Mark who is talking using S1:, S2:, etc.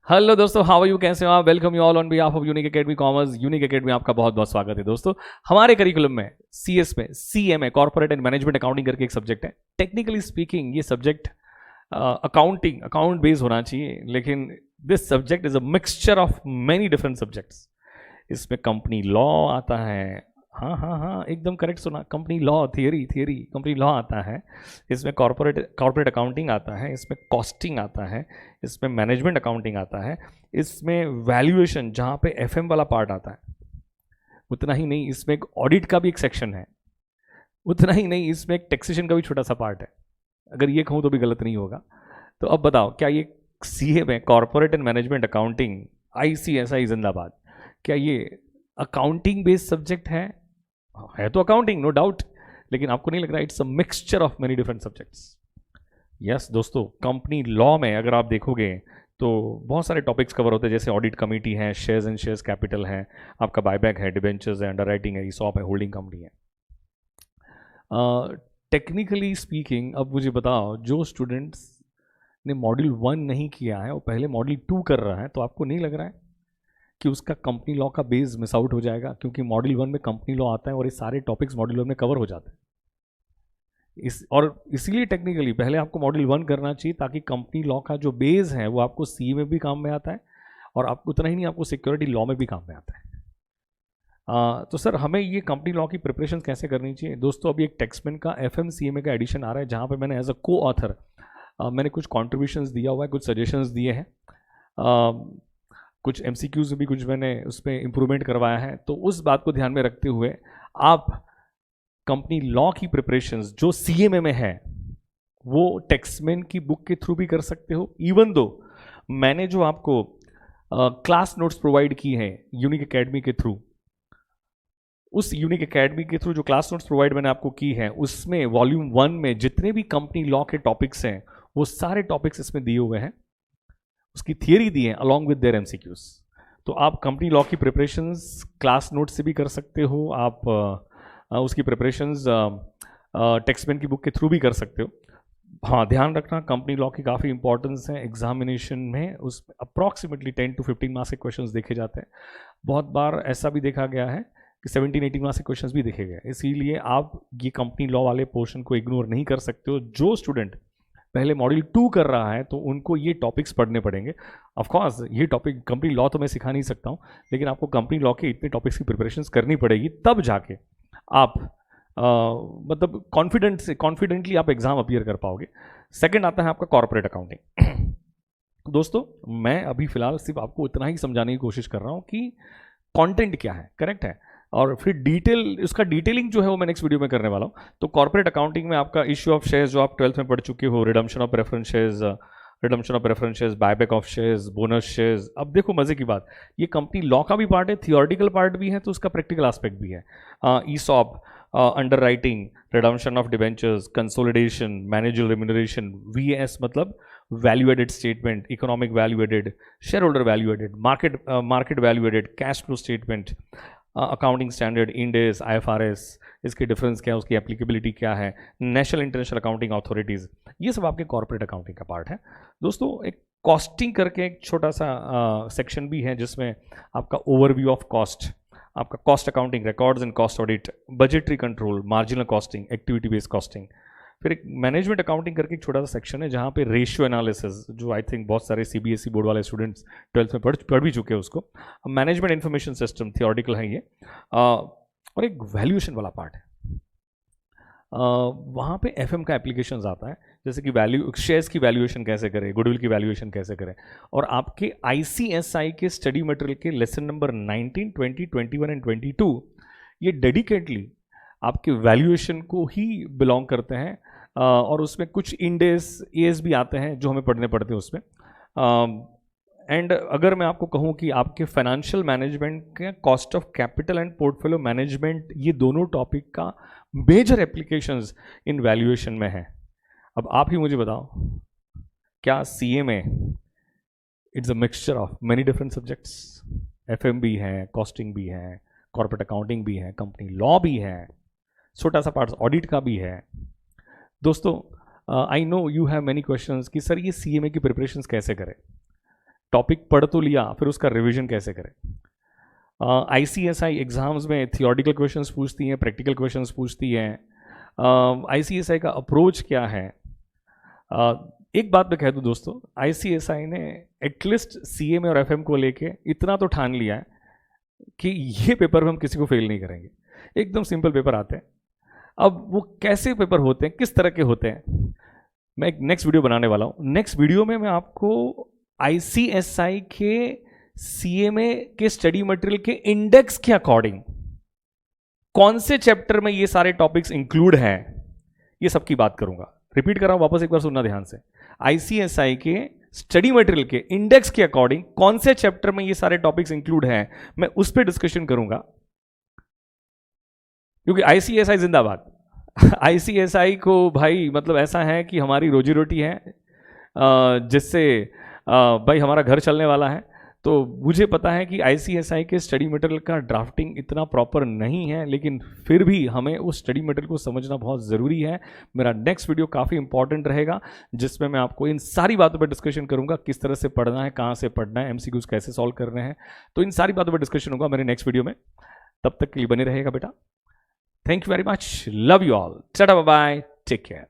S1: Hello दोस्तों, how are you, कैसे हो आप? Welcome you all on behalf of unique academy commerce. Unique academy आपका बहुत बहुत स्वागत है दोस्तों। हमारे करिकुलम में सीएस में CMA corporate and management accounting करके एक सब्जेक्ट है। टेक्निकली स्पीकिंग ये सब्जेक्ट अकाउंट बेस्ड होना चाहिए, लेकिन this subject is a mixture of many different subjects. इसमें कंपनी लॉ आता है। हाँ हाँ हाँ, एकदम करेक्ट सुना, company law theory company law आता है। इसमें कॉर्पोरेट अकाउंटिंग आता है, इसमें कॉस्टिंग आता है, इसमें मैनेजमेंट अकाउंटिंग आता है, इसमें वैल्यूएशन जहाँ पे एफएम वाला पार्ट आता है। उतना ही नहीं, इसमें एक ऑडिट का भी एक सेक्शन है। उतना ही नहीं, इसमें एक टैक्सेशन का भी छोटा सा पार्ट है। अगर ये कहूँ तो भी गलत नहीं होगा। तो अब बताओ, क्या ये सीए में corporate and management accounting ICSI जिंदाबाद, क्या ये अकाउंटिंग बेस्ड सब्जेक्ट है तो अकाउंटिंग नो डाउट, लेकिन आपको नहीं लग रहा it's a mixture of many different subjects? Yes दोस्तों, कंपनी लॉ में अगर आप देखोगे तो बहुत सारे टॉपिक्स कवर होते हैं, जैसे ऑडिट कमेटी है, शेयर्स एंड शेयर्स कैपिटल है, आपका बायबैक है, डिबेंचर्स है, अंडरराइटिंग है, ईसॉप है, होल्डिंग कंपनी है। टेक्निकली स्पीकिंग, अब मुझे बताओ, जो स्टूडेंट्स ने मॉड्यूल 1 नहीं किया है वो पहले मॉड्यूल 2 कर रहा है, तो आपको नहीं लग रहा है कि उसका कंपनी लॉ का बेस मिस आउट हो जाएगा? क्योंकि मॉड्यूल 1 में कंपनी लॉ आता है और ये सारे टॉपिक्स मॉड्यूल 1 में कवर हो जाते हैं। इसीलिए टेक्निकली पहले आपको मॉड्यूल 1 करना चाहिए, ताकि कंपनी लॉ का जो बेस है वो आपको सी में भी काम में आता है, और आपको उतना ही नहीं, आपको सिक्योरिटी लॉ में भी काम में आता है। तो सर, हमें ये कंपनी लॉ की प्रिपरेशन कैसे करनी चाहिए? दोस्तों, अभी एक टेक्समेन का एफएमसीएमए का एडिशन आ रहा है, जहाँ पे मैंने एज अ को ऑथर मैंने कुछ कॉन्ट्रीब्यूशंस दिया हुआ है, कुछ सजेशंस दिए हैं, कुछ एमसीक्यूज भी कुछ मैंने उस पर इम्प्रूवमेंट करवाया है। तो उस बात को ध्यान में रखते हुए आप कंपनी लॉ की प्रिपरेशंस जो सीएमए में है वो टेक्समेन की बुक के थ्रू भी कर सकते हो। इवन दो मैंने जो आपको क्लास नोट्स प्रोवाइड की है यूनिक एकेडमी के थ्रू, उस यूनिक एकेडमी के थ्रू जो क्लास नोट्स प्रोवाइड मैंने आपको की है, उसमें वॉल्यूम 1 में जितने भी कंपनी लॉ के टॉपिक्स हैं वो सारे टॉपिक्स इसमें दिए हुए हैं, उसकी थियरी दी है अलॉन्ग विद देयर एमसीक्यूज। तो आप कंपनी लॉ की प्रिपरेशंस क्लास नोट से भी कर सकते हो, आप उसकी प्रिपरेशंस टेक्समेन की बुक के थ्रू भी कर सकते हो। हाँ, ध्यान रखना, कंपनी लॉ की काफ़ी इंपॉर्टेंस है एग्जामिनेशन में। उस अप्रॉक्सीमेटली 10 to 15 मार्क्स के क्वेश्चंस देखे जाते हैं। बहुत बार ऐसा भी देखा गया है कि 17-18 मार्क्स के क्वेश्चंस भी देखे गए। इसीलिए आप ये कंपनी लॉ वाले पोर्शन को इग्नोर नहीं कर सकते हो। जो स्टूडेंट पहले मॉड्यूल 2 कर रहा है तो उनको ये टॉपिक्स पढ़ने पड़ेंगे। ऑफ कोर्स ये टॉपिक कंपनी लॉ तो मैं सिखा नहीं सकता हूँ, लेकिन आपको कंपनी लॉ के इतने टॉपिक्स की प्रिपरेशन करनी पड़ेगी, तब जाके आप मतलब कॉन्फिडेंटली आप एग्जाम अपीयर कर पाओगे। सेकंड आता है आपका कॉर्पोरेट अकाउंटिंग। दोस्तों, मैं अभी फिलहाल सिर्फ आपको इतना ही समझाने की कोशिश कर रहा हूँ कि कंटेंट क्या है, करेक्ट है, और फिर उसका डिटेलिंग जो है वो मैं नेक्स्ट वीडियो में करने वाला हूँ। तो कॉर्पोरेट अकाउंटिंग में आपका इश्यू ऑफ शेयर्स जो आप 12th में पढ़ चुके हो, redemption of preference shares, buyback of shares, bonus shares. अब देखो मजे की बात, ये कंपनी लॉ का भी पार्ट है, थियोरटिकल पार्ट भी है, तो उसका प्रैक्टिकल एस्पेक्ट भी है। ESOP, underwriting, redemption of debentures, consolidation, manager remuneration, VS मतलब value added statement, economic value added, shareholder value added, market value added, cash flow statement, accounting standard, Ind AS, IFRS, इसके difference क्या है, उसकी applicability क्या है, national international accounting authorities, ये सब आपके कॉर्पोरेट अकाउंटिंग का पार्ट है। दोस्तों, एक कॉस्टिंग करके एक छोटा सा सेक्शन भी है, जिसमें आपका ओवरव्यू ऑफ कॉस्ट, आपका cost accounting, records and cost audit, budgetary control, marginal costing, activity based costing. फिर एक मैनेजमेंट अकाउंटिंग करके एक छोटा सा सेक्शन है, जहाँ पे रेशियो एनालिसिस, जो आई थिंक बहुत सारे सीबीएसई बोर्ड वाले स्टूडेंट्स 12th में पढ़ भी चुके हैं उसको। मैनेजमेंट इन्फॉर्मेशन सिस्टम थियोरटिकल है ये, और एक वैल्यूएशन वाला पार्ट है। वहाँ पे एफएम का एप्लीकेशंस आता है, जैसे कि शेयर्स की वैल्यूएशन कैसे करें, गुडविल की वैल्यूएशन कैसे करें, और आपके आईसीएसआई के स्टडी मटेरियल के लेसन नंबर 19, 20, 21 एंड 22 ये डेडिकेटली आपके वैल्यूएशन को ही बिलोंग करते हैं। और उसमें कुछ इंडेस एस भी आते हैं जो हमें पढ़ने पड़ते हैं उसमें। एंड अगर मैं आपको कहूँ कि आपके फाइनेंशियल मैनेजमेंट के cost of capital and portfolio management, ये दोनों टॉपिक का मेजर एप्लीकेशंस इन वैल्यूएशन में है। अब आप ही मुझे बताओ, क्या सीए में it's a mixture of many different subjects? FM भी है, कॉस्टिंग भी है, कॉर्पोरेट अकाउंटिंग भी है, कंपनी लॉ भी है, छोटा सा पार्ट ऑडिट का भी है। दोस्तों, I know you have many questions कि सर ये सीएमए की प्रिपरेशंस कैसे करें। टॉपिक पढ़ तो लिया, फिर उसका रिवीजन कैसे करें। ICSI एग्जाम्स में थियोरटिकल क्वेश्चंस पूछती हैं, प्रैक्टिकल क्वेश्चंस पूछती हैं। ICSI का अप्रोच क्या है। एक बात मैं कह दूं दोस्तों, ICSI ने एटलीस्ट CMA और FM को लेके इतना तो ठान लिया है कि ये पेपर में हम किसी को फेल नहीं करेंगे। एकदम सिंपल पेपर आते हैं। अब वो कैसे पेपर होते हैं, किस तरह के होते हैं, मैं एक नेक्स्ट वीडियो बनाने वाला हूँ। नेक्स्ट वीडियो में मैं आपको ICSI के CMA के स्टडी मटेरियल के इंडेक्स के अकॉर्डिंग कौन से चैप्टर में ये सारे टॉपिक्स इंक्लूड हैं, ये सब की बात करूंगा। रिपीट कर रहा हूं, वापस एक बार सुनना ध्यान से। ICSI के स्टडी मटेरियल के इंडेक्स के अकॉर्डिंग कौन से चैप्टर में ये सारे टॉपिक्स इंक्लूड हैं, मैं उस पर डिस्कशन करूंगा, क्योंकि ICSI जिंदाबाद। ICSI को भाई मतलब ऐसा है कि हमारी रोजी रोटी है, जिससे भाई हमारा घर चलने वाला है। तो मुझे पता है कि ICSI के स्टडी मटेरियल का ड्राफ्टिंग इतना प्रॉपर नहीं है, लेकिन फिर भी हमें उस स्टडी मटेरियल को समझना बहुत ज़रूरी है। मेरा नेक्स्ट वीडियो काफ़ी इंपॉर्टेंट रहेगा, जिसमें मैं आपको इन सारी बातों पर डिस्कशन करूंगा, किस तरह से पढ़ना है, कहाँ से पढ़ना है, MCQs कैसे सॉल्व करने हैं। तो इन सारी बातों पर डिस्कशन होगा मेरे नेक्स्ट वीडियो में। तब तक के लिए बने रहेगा बेटा। Thank you very much, love you all, tata bye bye, take care.